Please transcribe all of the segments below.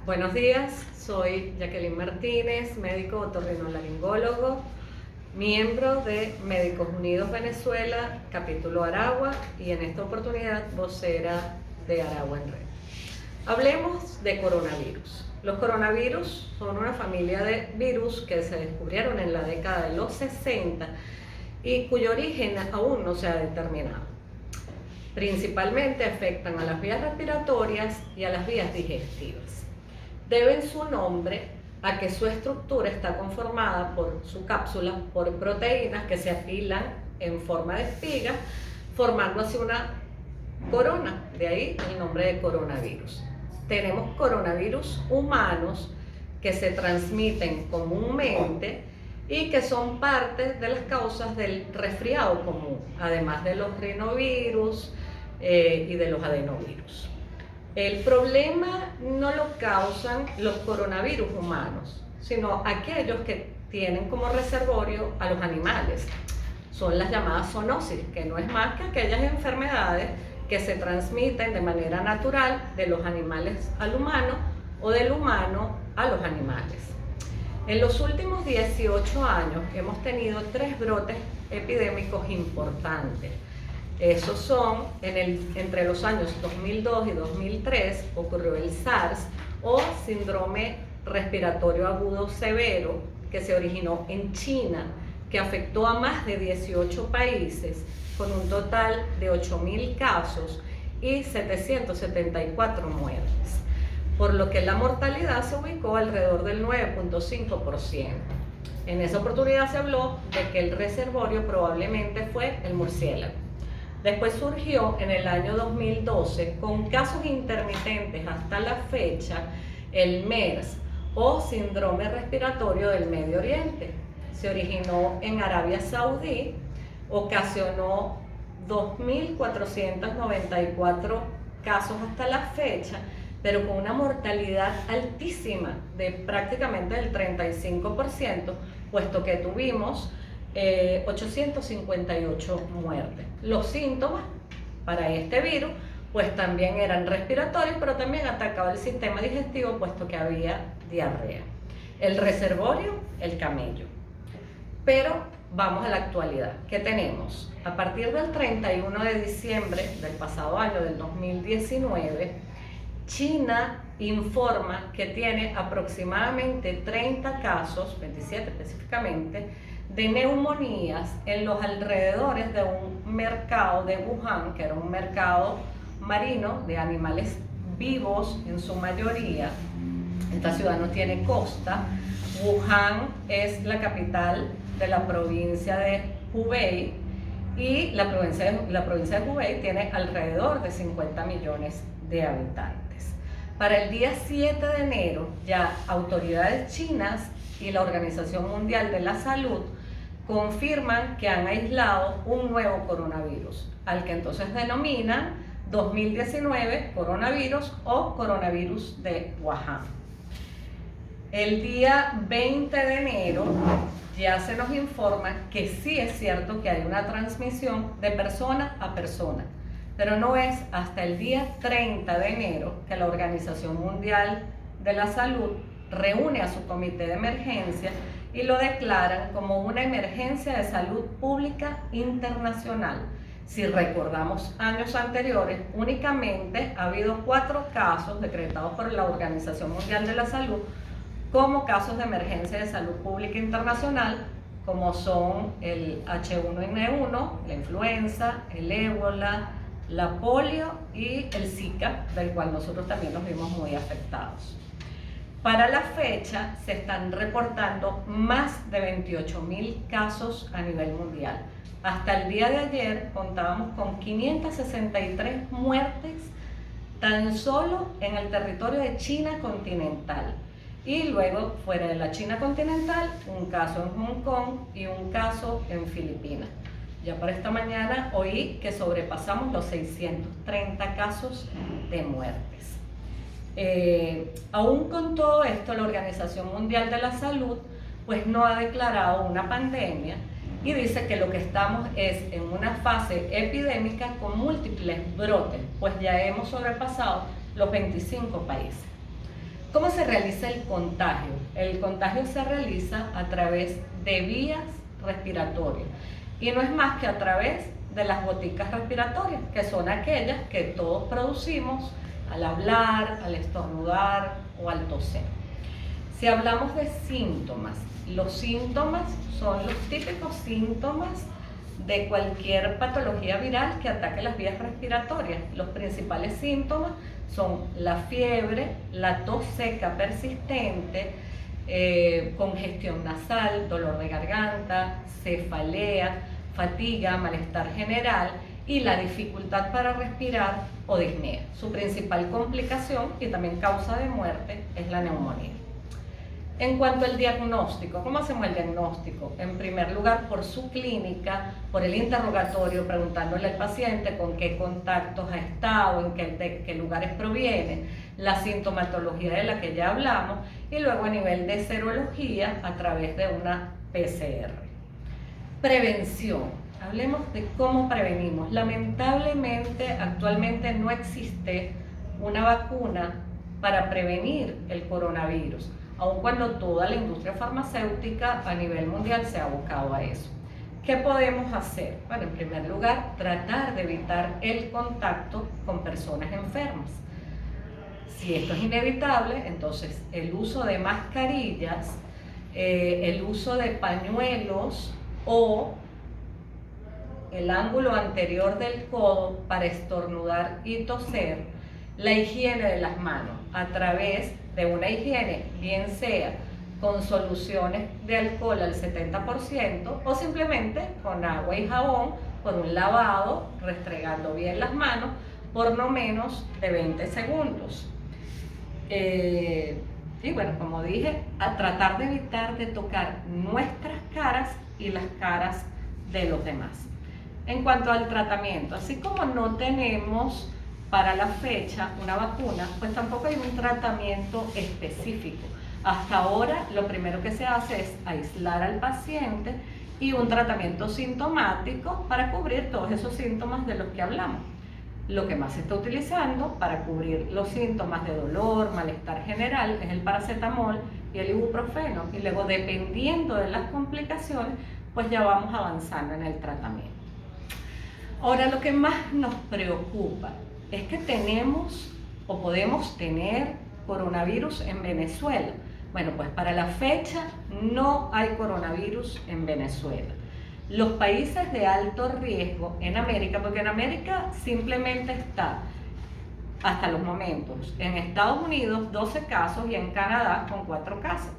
Buenos días, soy Jacqueline Martínez, médico otorrinolaringólogo, miembro de Médicos Unidos Venezuela, capítulo Aragua, y en esta oportunidad vocera de Aragua en Red. Hablemos de coronavirus. Los coronavirus son una familia de virus que se descubrieron en la década de los 60 y cuyo origen aún no se ha determinado. Principalmente afectan a las vías respiratorias y a las vías digestivas. Deben su nombre a que su estructura está conformada por su cápsula, por proteínas que se apilan en forma de espiga, formando así una corona, de ahí el nombre de coronavirus. Tenemos coronavirus humanos que se transmiten comúnmente y que son parte de las causas del resfriado común, además de los rinovirus y de los adenovirus. El problema no lo causan los coronavirus humanos, sino aquellos que tienen como reservorio a los animales. Son las llamadas zoonosis, que no es más que aquellas enfermedades que se transmiten de manera natural de los animales al humano o del humano a los animales. En los últimos 18 años hemos tenido 3 brotes epidémicos importantes. Esos son, entre los años 2002 y 2003 ocurrió el SARS o síndrome respiratorio agudo severo, que se originó en China, que afectó a más de 18 países con un total de 8.000 casos y 774 muertes, por lo que la mortalidad se ubicó alrededor del 9.5%. En esa oportunidad se habló de que el reservorio probablemente fue el murciélago. Después surgió en el año 2012, con casos intermitentes hasta la fecha, el MERS o síndrome respiratorio del Medio Oriente. Se originó en Arabia Saudí, ocasionó 2.494 casos hasta la fecha, pero con una mortalidad altísima de prácticamente el 35%, puesto que tuvimos 858 muertes. Los síntomas para este virus pues también eran respiratorios, pero también atacaba el sistema digestivo, puesto que había diarrea. El reservorio, el camello. Pero vamos a la actualidad. ¿Qué tenemos? A partir del 31 de diciembre del pasado año, del 2019, China informa que tiene aproximadamente 30 casos, 27 específicamente, de neumonías en los alrededores de un mercado de Wuhan, que era un mercado marino de animales vivos en su mayoría. Esta ciudad no tiene costa. Wuhan es la capital de la provincia de Hubei y la provincia de Hubei tiene alrededor de 50 millones de habitantes. Para el día 7 de enero, ya autoridades chinas y la Organización Mundial de la Salud confirman que han aislado un nuevo coronavirus, al que entonces denominan 2019 coronavirus o coronavirus de Wuhan. El día 20 de enero ya se nos informa que sí es cierto que hay una transmisión de persona a persona, pero no es hasta el día 30 de enero que la Organización Mundial de la Salud reúne a su comité de emergencia y lo declaran como una emergencia de salud pública internacional. Si recordamos años anteriores, únicamente ha habido 4 casos decretados por la Organización Mundial de la Salud como casos de emergencia de salud pública internacional, como son el H1N1, la influenza, el ébola, la polio y el Zika, del cual nosotros también nos vimos muy afectados. Para la fecha se están reportando más de 28.000 casos a nivel mundial. Hasta el día de ayer contábamos con 563 muertes tan solo en el territorio de China continental. Y luego, fuera de la China continental, un caso en Hong Kong y un caso en Filipinas. Ya para esta mañana oí que sobrepasamos los 630 casos de muertes. Aún con todo esto, la Organización Mundial de la Salud pues no ha declarado una pandemia y dice que lo que estamos es en una fase epidémica con múltiples brotes, pues ya hemos sobrepasado los 25 países. ¿Cómo se realiza el contagio? El contagio se realiza a través de vías respiratorias y no es más que a través de las goticas respiratorias, que son aquellas que todos producimos al hablar, al estornudar o al toser. Si hablamos de síntomas, los síntomas son los típicos síntomas de cualquier patología viral que ataque las vías respiratorias. Los principales síntomas son la fiebre, la tos seca persistente, congestión nasal, dolor de garganta, cefalea, fatiga, malestar general y la dificultad para respirar o disnea. Su principal complicación y también causa de muerte es la neumonía. En cuanto al diagnóstico, ¿cómo hacemos el diagnóstico? En primer lugar, por su clínica, por el interrogatorio, preguntándole al paciente con qué contactos ha estado, de qué lugares proviene, la sintomatología de la que ya hablamos, y luego a nivel de serología a través de una PCR. Prevención. Hablemos de cómo prevenimos. Lamentablemente, actualmente no existe una vacuna para prevenir el coronavirus, aun cuando toda la industria farmacéutica a nivel mundial se ha abocado a eso. ¿Qué podemos hacer? Bueno, en primer lugar, tratar de evitar el contacto con personas enfermas. Si esto es inevitable, entonces el uso de mascarillas, el uso de pañuelos o el ángulo anterior del codo para estornudar y toser, la higiene de las manos a través de una higiene, bien sea con soluciones de alcohol al 70% o simplemente con agua y jabón por un lavado, restregando bien las manos por no menos de 20 segundos. Y bueno, como dije, a tratar de evitar de tocar nuestras caras y las caras de los demás. En cuanto al tratamiento, así como no tenemos para la fecha una vacuna, pues tampoco hay un tratamiento específico. Hasta ahora lo primero que se hace es aislar al paciente y un tratamiento sintomático para cubrir todos esos síntomas de los que hablamos. Lo que más se está utilizando para cubrir los síntomas de dolor, malestar general, es el paracetamol y el ibuprofeno, y luego dependiendo de las complicaciones, pues ya vamos avanzando en el tratamiento. Ahora, lo que más nos preocupa es que tenemos o podemos tener coronavirus en Venezuela. Bueno, pues para la fecha no hay coronavirus en Venezuela. Los países de alto riesgo en América, porque en América simplemente está, hasta los momentos, en Estados Unidos 12 casos y en Canadá con 4 casos.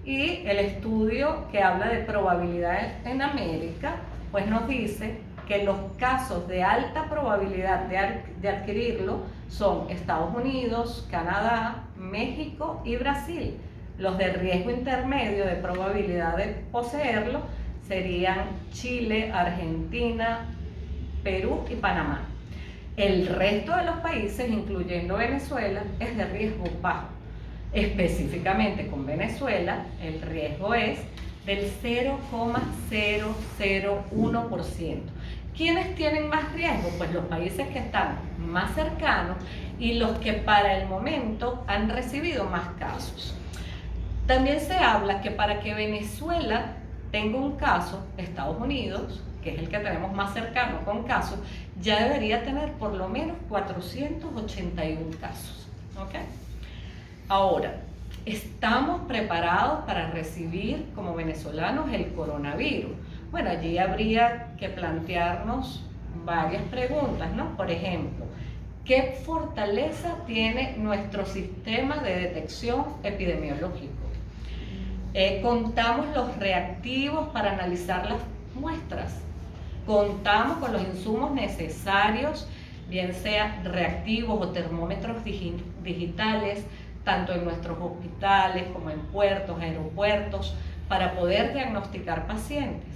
Y el estudio que habla de probabilidad en América, pues nos dice que los casos de alta probabilidad de adquirirlo son Estados Unidos, Canadá, México y Brasil. Los de riesgo intermedio de probabilidad de poseerlo serían Chile, Argentina, Perú y Panamá. El resto de los países, incluyendo Venezuela, es de riesgo bajo. Específicamente con Venezuela, el riesgo es del 0,001%. ¿Quiénes tienen más riesgo? Pues los países que están más cercanos y los que para el momento han recibido más casos. También se habla que para que Venezuela tenga un caso, Estados Unidos, que es el que tenemos más cercano con casos, ya debería tener por lo menos 481 casos. ¿Okay? Ahora, ¿estamos preparados para recibir como venezolanos el coronavirus? Bueno, allí habría que plantearnos varias preguntas, ¿no? Por ejemplo, ¿qué fortaleza tiene nuestro sistema de detección epidemiológico? ¿Contamos los reactivos para analizar las muestras? ¿Contamos con los insumos necesarios, bien sea reactivos o termómetros digitales, tanto en nuestros hospitales como en puertos, aeropuertos, para poder diagnosticar pacientes?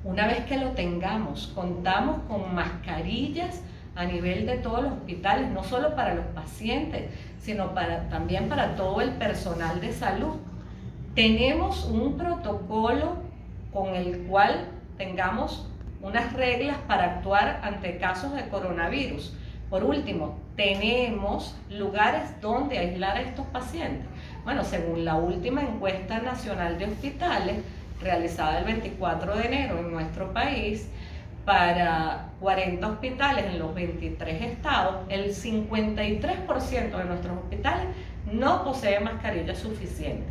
Una vez que lo tengamos, contamos con mascarillas a nivel de todos los hospitales, no solo para los pacientes, sino también para todo el personal de salud. Tenemos un protocolo con el cual tengamos unas reglas para actuar ante casos de coronavirus. Por último, tenemos lugares donde aislar a estos pacientes. Bueno, según la última encuesta nacional de hospitales, realizada el 24 de enero en nuestro país, para 40 hospitales en los 23 estados, el 53% de nuestros hospitales no posee mascarilla suficiente.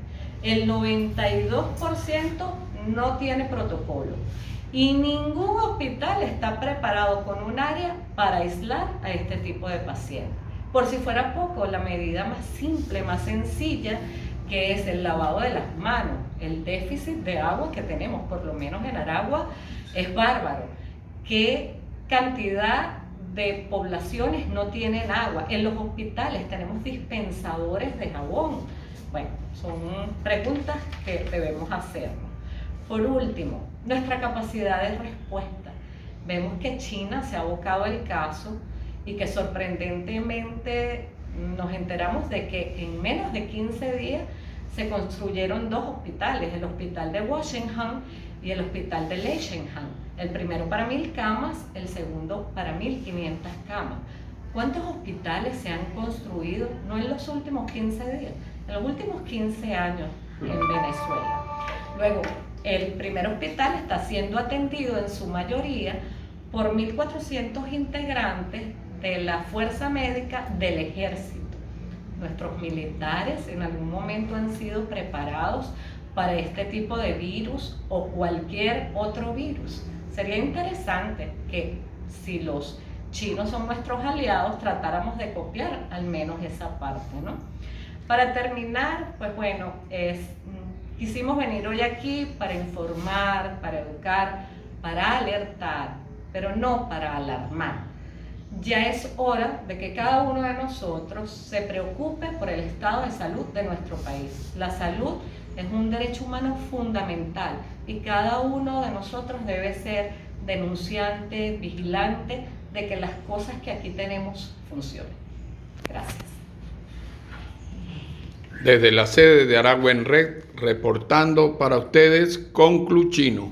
El 92% no tiene protocolo. Y ningún hospital está preparado con un área para aislar a este tipo de pacientes. Por si fuera poco, la medida más simple, más sencilla, que es el lavado de las manos. El déficit de agua que tenemos, por lo menos en Aragua, es bárbaro. ¿Qué cantidad de poblaciones no tienen agua? En los hospitales tenemos dispensadores de jabón. Bueno, son preguntas que debemos hacernos. Por último, nuestra capacidad de respuesta. Vemos que China se ha abocado al caso y que sorprendentemente nos enteramos de que en menos de 15 días se construyeron 2 hospitales, el hospital de Washington y el hospital de Leichenham. El primero para 1000 camas, el segundo para 1500 camas. ¿Cuántos hospitales se han construido, no en los últimos 15 días, en los últimos 15 años en Venezuela? Luego, el primer hospital está siendo atendido en su mayoría por 1.400 integrantes de la Fuerza Médica del Ejército. Nuestros militares en algún momento han sido preparados para este tipo de virus o cualquier otro virus. Sería interesante que si los chinos son nuestros aliados, tratáramos de copiar al menos esa parte, ¿no? Para terminar, pues bueno, quisimos venir hoy aquí para informar, para educar, para alertar, pero no para alarmar. Ya es hora de que cada uno de nosotros se preocupe por el estado de salud de nuestro país. La salud es un derecho humano fundamental y cada uno de nosotros debe ser denunciante, vigilante de que las cosas que aquí tenemos funcionen. Gracias. Desde la sede de Aragua en Red, reportando para ustedes Concluchino.